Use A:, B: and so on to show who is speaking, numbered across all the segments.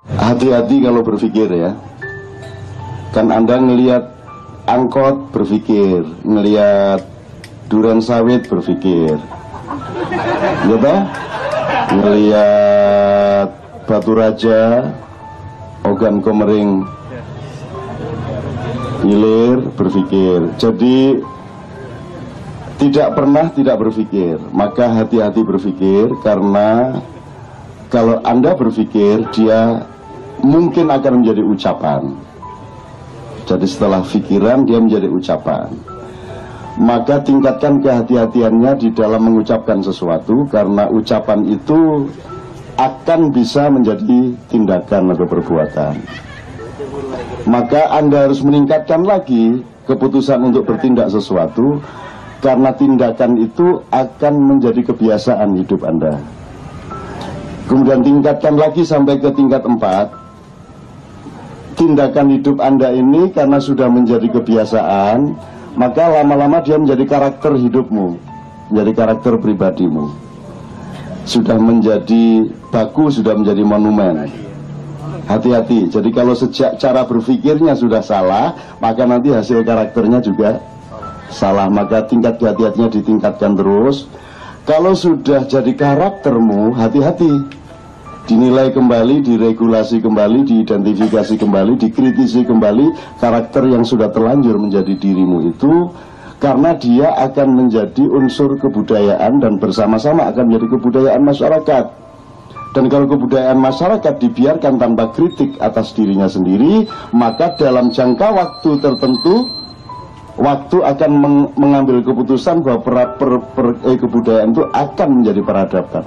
A: Hati-hati kalau berpikir ya. Kan Anda ngelihat angkot berpikir, ngelihat duren sawit berpikir, gitu? Ngelihat Batu Raja, Ogan Komering Ilir berpikir. Jadi tidak pernah tidak berpikir. Maka hati-hati berpikir, karena kalau Anda berpikir, dia mungkin akan menjadi ucapan. Jadi setelah pikiran dia menjadi ucapan. Maka tingkatkan kehati-hatiannya di dalam mengucapkan sesuatu, karena ucapan itu akan bisa menjadi tindakan atau perbuatan. Maka Anda harus meningkatkan lagi keputusan untuk bertindak sesuatu, karena tindakan itu akan menjadi kebiasaan hidup Anda. Kemudian tingkatkan lagi sampai ke tingkat 4. Tindakan hidup Anda ini karena sudah menjadi kebiasaan, maka lama-lama dia menjadi karakter hidupmu, menjadi karakter pribadimu. Sudah menjadi baku, sudah menjadi monumen. Hati-hati, jadi kalau sejak cara berpikirnya sudah salah, maka nanti hasil karakternya juga salah. Maka tingkat kehati-hatiannya ditingkatkan terus. Kalau sudah jadi karaktermu, hati-hati. Dinilai kembali, diregulasi kembali, diidentifikasi kembali, dikritisi kembali karakter yang sudah terlanjur menjadi dirimu itu, karena dia akan menjadi unsur kebudayaan dan bersama-sama akan menjadi kebudayaan masyarakat. Dan kalau kebudayaan masyarakat dibiarkan tanpa kritik atas dirinya sendiri, maka dalam jangka waktu tertentu, waktu akan mengambil keputusan bahwa kebudayaan itu akan menjadi peradaban.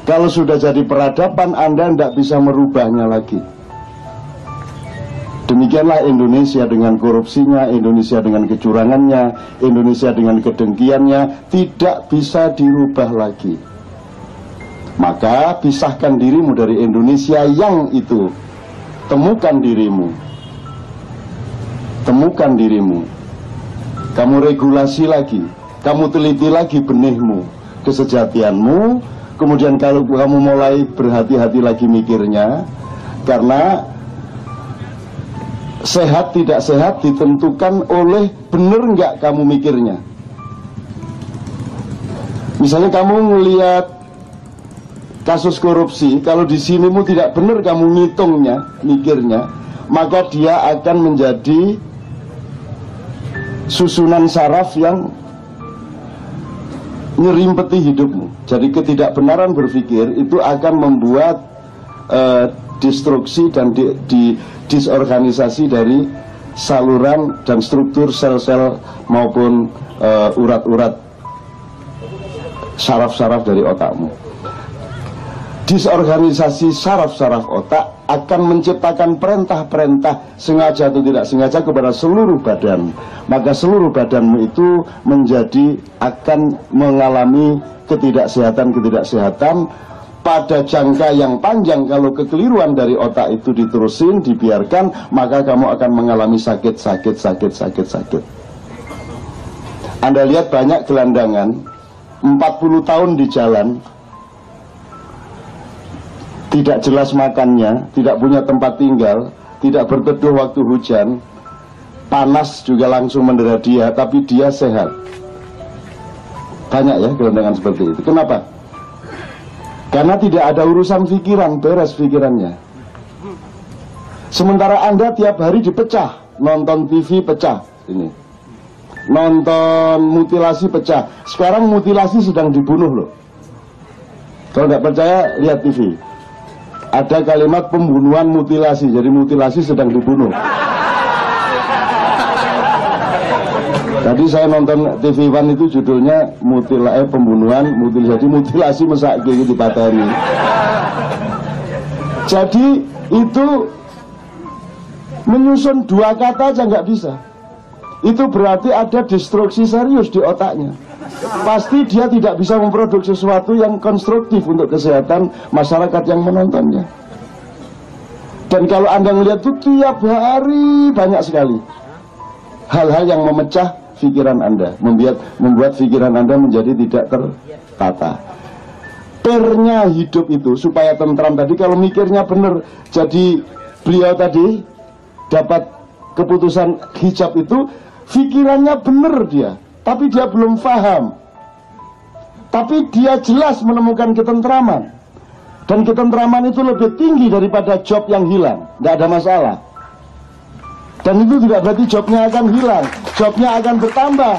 A: Kalau sudah jadi peradaban, Anda tidak bisa merubahnya lagi. Demikianlah Indonesia dengan korupsinya, Indonesia dengan kecurangannya, Indonesia dengan kedengkiannya, tidak bisa dirubah lagi. Maka pisahkan dirimu dari Indonesia yang itu. Temukan dirimu. Temukan dirimu. Kamu regulasi lagi, kamu teliti lagi benihmu, kesejatianmu. Kemudian kalau kamu mulai berhati-hati lagi mikirnya, karena sehat tidak sehat ditentukan oleh benar nggak kamu mikirnya. Misalnya kamu melihat kasus korupsi, kalau di sinimu tidak benar kamu ngitungnya, mikirnya, maka dia akan menjadi susunan saraf yang nyerimpeti hidupmu. Jadi ketidakbenaran berpikir itu akan membuat destruksi dan disorganisasi dari saluran dan struktur sel-sel maupun urat-urat saraf-saraf dari otakmu. Disorganisasi saraf-saraf otak akan menciptakan perintah-perintah sengaja atau tidak sengaja kepada seluruh badan. Maka seluruh badanmu itu akan mengalami ketidaksehatan pada jangka yang panjang. Kalau kekeliruan dari otak itu diterusin, dibiarkan, maka kamu akan mengalami sakit. Anda lihat banyak gelandangan 40 tahun di jalan, tidak jelas makannya, tidak punya tempat tinggal, tidak berteduh waktu hujan, panas juga langsung mendera dia, tapi dia sehat. Banyak ya gelandangan seperti itu. Kenapa? Karena tidak ada urusan pikiran, beres pikirannya. Sementara Anda tiap hari dipecah, nonton TV pecah, ini, nonton mutilasi pecah. Sekarang mutilasi sedang dibunuh loh. Kalau nggak percaya, lihat TV. Ada kalimat pembunuhan mutilasi, jadi mutilasi sedang dibunuh. Tadi saya nonton TV One itu judulnya pembunuhan mutilasi, mutilasi mesak gitu dipateni. Jadi itu menyusun dua kata aja nggak bisa. Itu berarti ada destruksi serius di otaknya. Pasti dia tidak bisa memproduksi sesuatu yang konstruktif untuk kesehatan masyarakat yang menontonnya. Dan kalau Anda melihat itu tiap hari banyak sekali hal-hal yang memecah pikiran Anda, membuat pikiran Anda menjadi tidak tertata. pernya hidup itu supaya tentram tadi, kalau mikirnya benar. Jadi beliau tadi dapat keputusan hijab itu, pikirannya benar dia, tapi dia belum paham. Tapi dia jelas menemukan ketentraman. Dan ketentraman itu lebih tinggi daripada job yang hilang. Tidak ada masalah. Dan itu tidak berarti jobnya akan hilang, jobnya akan bertambah.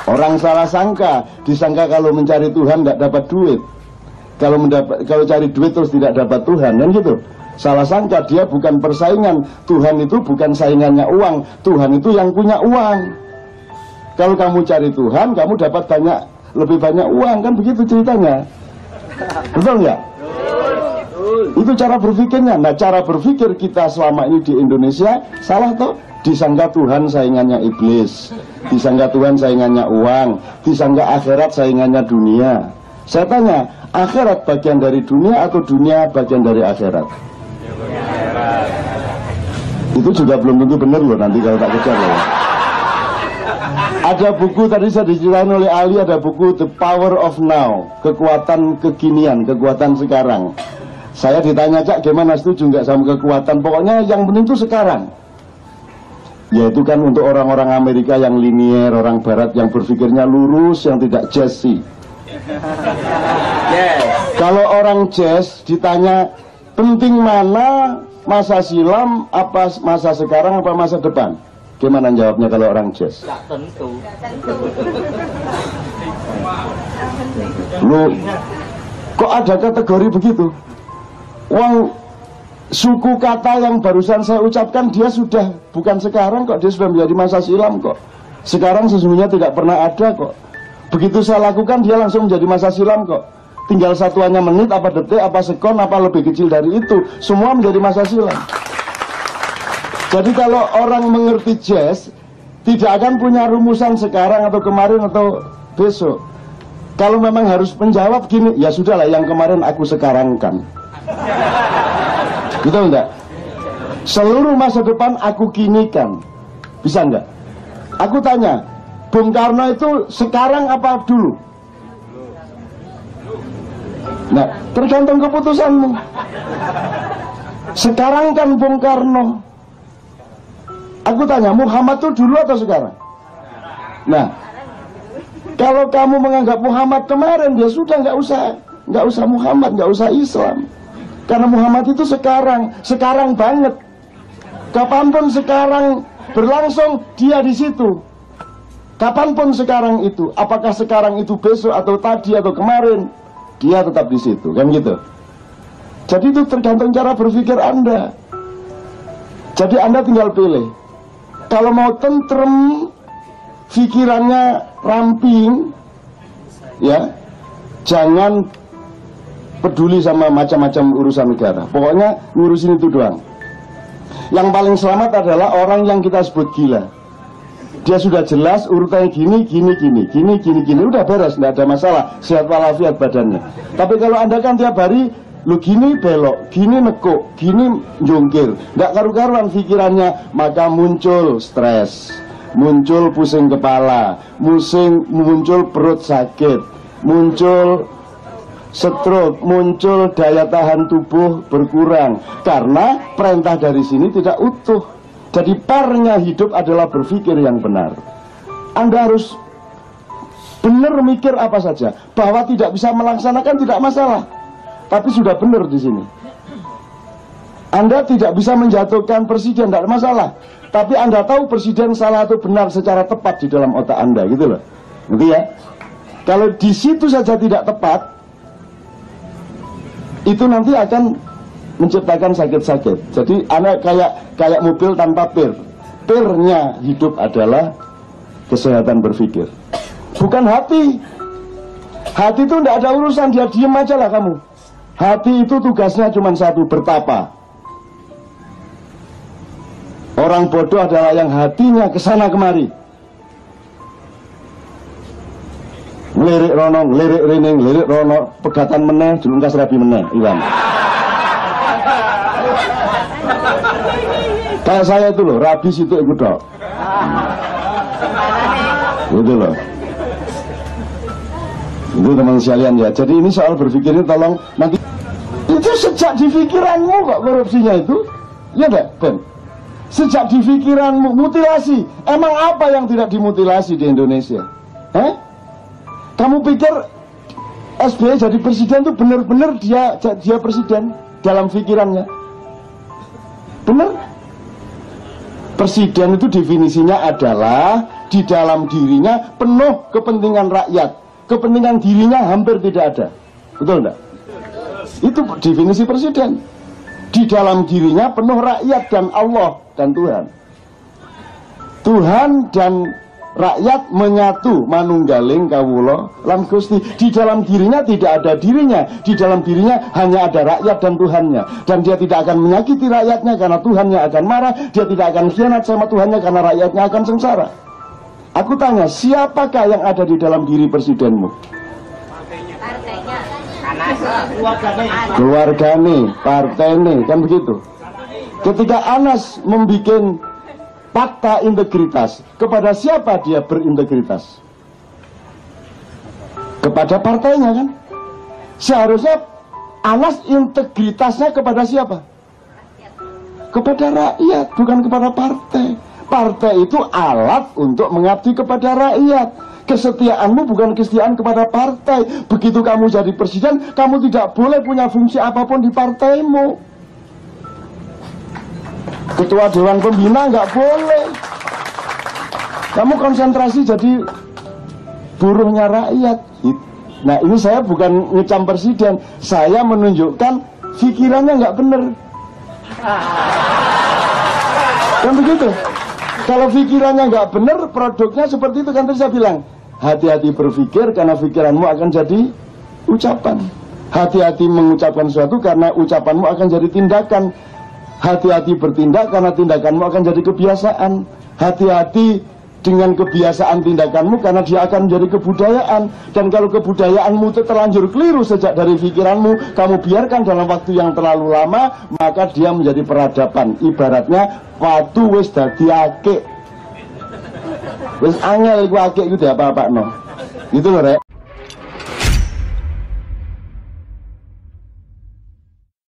A: Orang salah sangka, disangka kalau mencari Tuhan tidak dapat duit. Kalau cari duit terus tidak dapat Tuhan, kan gitu. Salah sangka, dia bukan persaingan. Tuhan itu bukan saingannya uang. Tuhan itu yang punya uang. Kalau kamu cari Tuhan, kamu dapat lebih banyak uang, kan begitu ceritanya. Betul nggak? Itu cara berpikirnya. Nah, cara berpikir kita selama ini di Indonesia salah toh. Disangka Tuhan saingannya iblis, disangka Tuhan saingannya uang, disangka akhirat saingannya dunia. Saya tanya, akhirat bagian dari dunia atau dunia bagian dari akhirat? Itu juga belum tentu benar loh, nanti kalau tak kejar loh. Ada buku tadi saya diceritain oleh Ali, ada buku The Power of Now, kekuatan kekinian, kekuatan sekarang. Saya ditanya, Cak, gimana, setuju nggak sama kekuatan? Pokoknya yang penting itu sekarang. Yaitu kan untuk orang-orang Amerika yang linier, orang Barat yang berpikirnya lurus, yang tidak jazzy. Kalau orang jazz ditanya penting mana, masa silam, apa masa sekarang, apa masa depan? Gimana jawabnya kalau orang jazz?
B: Tak tentu.
A: Lu, kok ada kategori begitu? Suku kata yang barusan saya ucapkan, dia sudah bukan sekarang kok, dia sudah menjadi masa silam kok. Sekarang sesungguhnya tidak pernah ada kok. Begitu saya lakukan, dia langsung menjadi masa silam kok. Tinggal satuannya menit, apa detik, apa sekon, apa lebih kecil dari itu, semua menjadi masa silam. Jadi kalau orang mengerti jazz, tidak akan punya rumusan sekarang atau kemarin atau besok. Kalau memang harus menjawab gini, ya sudahlah, yang kemarin aku sekarangkan. Betul enggak? Seluruh masa depan aku kinikan. Bisa enggak? Aku tanya, Bung Karno itu sekarang apa dulu? Nah, tergantung keputusanmu. Sekarang kan Bung Karno. Aku tanya, Muhammad itu dulu atau sekarang? Nah, kalau kamu menganggap Muhammad kemarin, dia sudah nggak usah Muhammad, nggak usah Islam. Karena Muhammad itu sekarang banget. Kapanpun sekarang berlangsung, dia di situ. Kapanpun sekarang itu, apakah sekarang itu besok atau tadi atau kemarin, dia tetap di situ, kan gitu. Jadi itu tergantung cara berpikir Anda. Jadi Anda tinggal pilih. Kalau mau tentrem, pikirannya ramping, ya, jangan peduli sama macam-macam urusan negara. Pokoknya ngurusin itu doang. Yang paling selamat adalah orang yang kita sebut gila. Dia sudah jelas urutannya gini, udah beres, tidak ada masalah, sehat walafiat badannya. Tapi kalau Anda kan tiap hari, lu gini belok, gini nekuk, gini jungkir, nggak karu-karuan pikirannya, maka muncul stres, muncul pusing kepala, muncul perut sakit, muncul stroke, muncul daya tahan tubuh berkurang, karena perintah dari sini tidak utuh. Jadi parnya hidup adalah berpikir yang benar. Anda harus benar mikir apa saja, bahwa tidak bisa melaksanakan tidak masalah, tapi sudah benar di sini. Anda tidak bisa menjatuhkan presiden, tidak masalah, tapi Anda tahu presiden salah atau benar secara tepat di dalam otak Anda, gitu loh. Ngerti ya? Kalau di situ saja tidak tepat, itu nanti akan menciptakan sakit-sakit. Jadi anak kayak mobil tanpa pir. Pirnya hidup adalah kesehatan berpikir, bukan hati. Hati itu tidak ada urusan, dia diem aja lah kamu. Hati itu tugasnya cuma satu, bertapa. Orang bodoh adalah yang hatinya kesana kemari, ngelirik rono, ngelirik rining, ngelirik rono, pegatan meneh, jelungkas rabi meneh, Iwan. Kayak saya itu loh, rabi situ ikut dok. Gitu loh. Itu teman sekalian ya. Jadi ini soal berpikir ini tolong nanti. Itu sejak di pikiranmu kok korupsinya itu. Ya enggak, Ben? Sejak di pikiranmu, mutilasi. Emang apa yang tidak dimutilasi di Indonesia? Kamu pikir SBY jadi presiden itu benar-benar dia presiden dalam pikirannya? Benar? Presiden itu definisinya adalah di dalam dirinya penuh kepentingan rakyat, kepentingan dirinya hampir tidak ada. Betul enggak? Itu definisi presiden. Di dalam dirinya penuh rakyat dan Allah dan Tuhan. Tuhan dan rakyat menyatu, manunggaling kawula lan Gusti. Di dalam dirinya tidak ada dirinya. Di dalam dirinya hanya ada rakyat dan Tuhannya. Dan dia tidak akan menyakiti rakyatnya karena Tuhannya akan marah. Dia tidak akan khianat sama Tuhannya karena rakyatnya akan sengsara. Aku tanya, siapakah yang ada di dalam diri presidenmu? Keluargane, partene, kan begitu. Ketika Anas membuat fakta integritas, kepada siapa dia berintegritas? Kepada partainya kan? Seharusnya Anas integritasnya kepada siapa? Kepada rakyat, bukan kepada partai. Partai itu alat untuk mengabdi kepada rakyat. Kesetiaanmu bukan kesetiaan kepada partai. Begitu kamu jadi presiden, kamu tidak boleh punya fungsi apapun di partaimu. Ketua Dewan Pembina nggak boleh. Kamu konsentrasi jadi buruhnya rakyat. Nah ini saya bukan ngecam presiden, saya menunjukkan pikirannya nggak bener. Kan begitu. Kalau pikirannya nggak bener, produknya seperti itu kan tadi saya bilang. Hati-hati berpikir karena pikiranmu akan jadi ucapan. Hati-hati mengucapkan sesuatu karena ucapanmu akan jadi tindakan. Hati-hati bertindak karena tindakanmu akan jadi kebiasaan. Hati-hati dengan kebiasaan tindakanmu karena dia akan menjadi kebudayaan. Dan kalau kebudayaanmu itu terlanjur keliru sejak dari pikiranmu, kamu biarkan dalam waktu yang terlalu lama, maka dia menjadi peradaban. Ibaratnya watu wis dadi akik, wis angel iku akik iku diapa-apakno. Gitu loh, Rek.